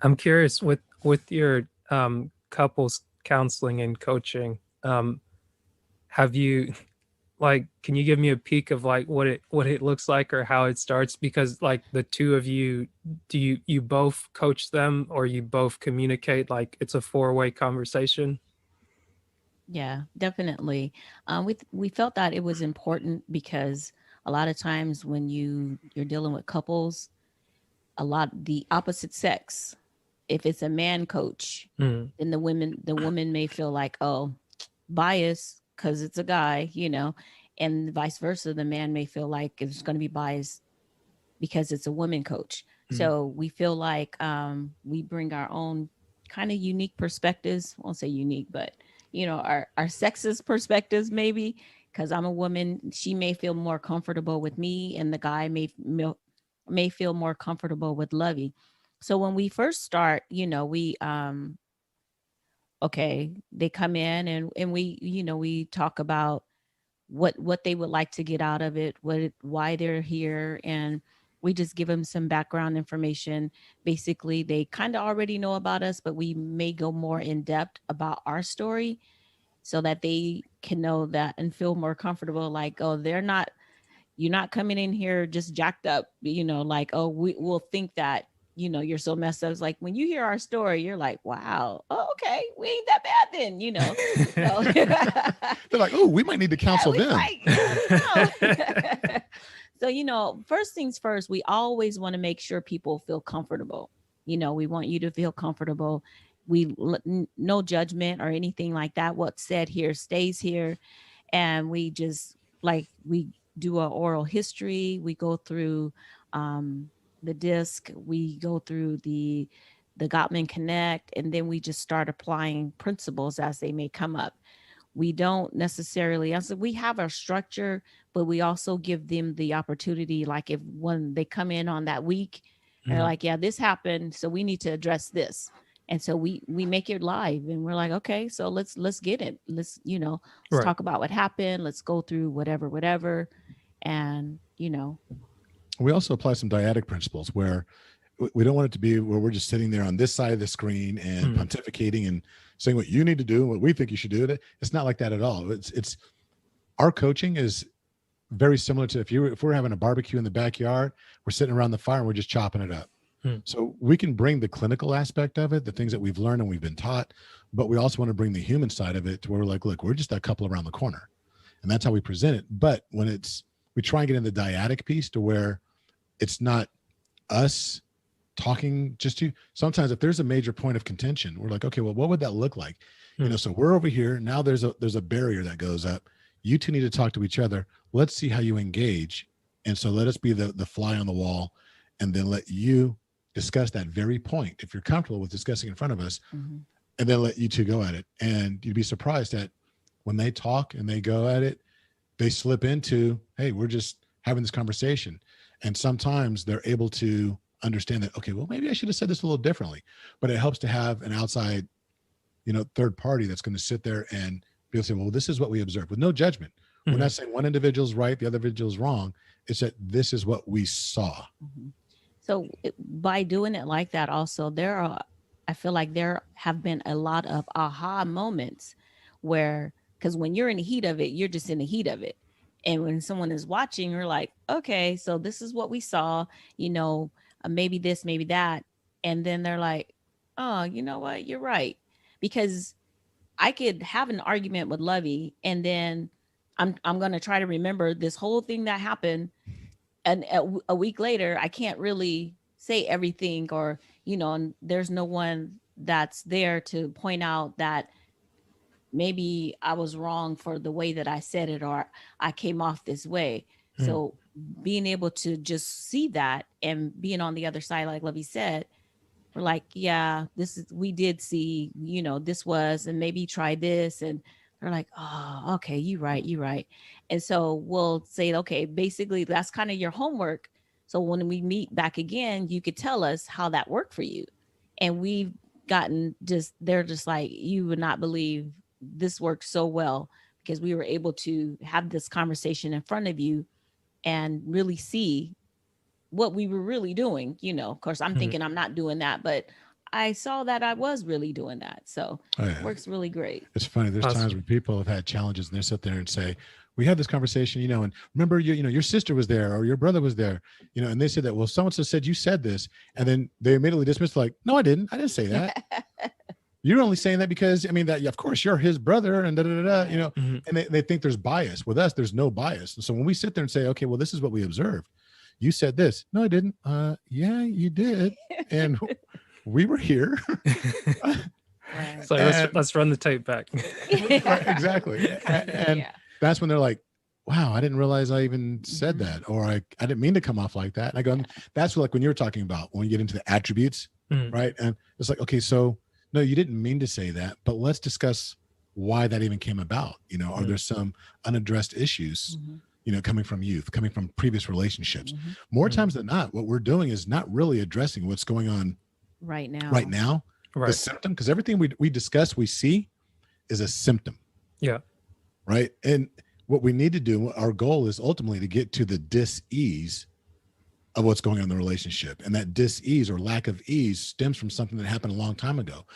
I'm curious with your couples counseling and coaching. Have you like can you give me a peek of like what it looks like or how it starts? Because like the two of you, do you both coach them or you both communicate like it's a four-way conversation? Yeah, definitely. We felt that it was important because a lot of times when you're dealing with couples, a lot the opposite sex, if it's a man coach, Mm, then the woman may feel like, oh, bias because it's a guy, and vice versa. The man may feel like it's going to be biased because it's a woman coach. mm, So we feel like we bring our own kind of unique perspectives. I won't say unique, but our sexist perspectives maybe. Because I'm a woman, she may feel more comfortable with me, and the guy may feel more comfortable with Lovey. So when we first start, we okay, they come in and we talk about what they would like to get out of it, why they're here, and we just give them some background information. Basically, they kind of already know about us, but we may go more in depth about our story so that they can know that and feel more comfortable. Like, oh, you're not coming in here just jacked up, like, oh, we will think that, you're so messed up. It's like when you hear our story, you're like, wow, oh, okay, we ain't that bad then. So They're like, oh, we might need to yeah, counsel we them. might, we know. So, first things first, we always want to make sure people feel comfortable. We want you to feel comfortable. No judgment or anything like that. What's said here stays here. And we just like, we do a oral history. We go through um, the disc. We go through the Gottman Connect, and then we just start applying principles as they may come up. We don't necessarily, as we have our structure, but we also give them the opportunity, like if when they come in on that week, they're mm, like, yeah, this happened, so we need to address this. And so we make it live, and we're like, okay, so let's get it, let's right. talk about what happened, let's go through whatever. And We also apply some dyadic principles where we don't want it to be where we're just sitting there on this side of the screen and Mm, pontificating and saying what you need to do and what we think you should do. It's not like that at all. It's our coaching is very similar to if we're having a barbecue in the backyard, we're sitting around the fire and we're just chopping it up. mm, So we can bring the clinical aspect of it, the things that we've learned and we've been taught, but we also want to bring the human side of it to where we're like, look, we're just that couple around the corner. And that's how we present it. But when we try and get in the dyadic piece to where it's not us talking just to sometimes if there's a major point of contention, we're like, okay, well, what would that look like? mm, So we're over here. Now there's a barrier that goes up. You two need to talk to each other. Let's see how you engage. And so let us be the fly on the wall and then let you discuss that very point if you're comfortable with discussing in front of us, mhm. and then let you two go at it. And you'd be surprised that when they talk and they go at it, they slip into, hey, we're just having this conversation. And sometimes they're able to understand that, okay, well, maybe I should have said this a little differently. But it helps to have an outside, third party that's going to sit there and be able to say, well, this is what we observed with no judgment. We're mm, not saying one individual's right, the other individual's wrong. It's that this is what we saw. Mhm. So by doing it like that, also I feel like there have been a lot of aha moments where, because when you're in the heat of it, you're just in the heat of it. And when someone is watching, you're like, okay, so this is what we saw, maybe this, maybe that. And then they're like, oh, you know what? You're right. Because I could have an argument with Lovey, and then I'm going to try to remember this whole thing that happened, and a week later I can't really say everything, or and there's no one that's there to point out that maybe I was wrong for the way that I said it, or I came off this way. mm. So being able to just see that and being on the other side, like Lovey said, we're like, yeah, this is, we did see, this was, and maybe try this. And they're like, oh, okay, you're right. And so we'll say, okay, basically that's kind of your homework. So when we meet back again, you could tell us how that worked for you. And we've gotten they're just like, you would not believe this worked so well, because we were able to have this conversation in front of you and really see what we were really doing. Of course, I'm Mm, thinking I'm not doing that, but I saw that I was really doing that. So Oh, yeah. works really great. It's funny. There's times Awesome. where people have had challenges and they sit there and say, we had this conversation, and remember your sister was there or your brother was there, and they said that, well, someone said you said this, and then they immediately dismissed like, no, I didn't say that. You're only saying that because, that of course you're his brother and Mhm. and they think there's bias. With us, there's no bias. And so when we sit there and say, okay, well, this is what we observed. You said this. No, I didn't. Yeah, you did. And we were here. Right. So And- let's run the tape back. Right, exactly. And Yeah. that's when they're like, wow, I didn't realize I even said Mhm. that, or I didn't mean to come off like that. And I go, that's like when you were talking about when you get into the attributes, Mhm. right? And it's like, okay, so no, you didn't mean to say that, but let's discuss why that even came about. Are there some unaddressed issues, Mhm. coming from youth, coming from previous relationships? Mhm. More Mhm. times than not, what we're doing is not really addressing what's going on Right now. right now, the Right. symptom, because everything we discuss, we see is a symptom. Yeah. Right. And what we need to do, our goal is ultimately to get to the dis-ease of what's going on in the relationship. And that dis-ease or lack of ease stems from something that happened a long time ago.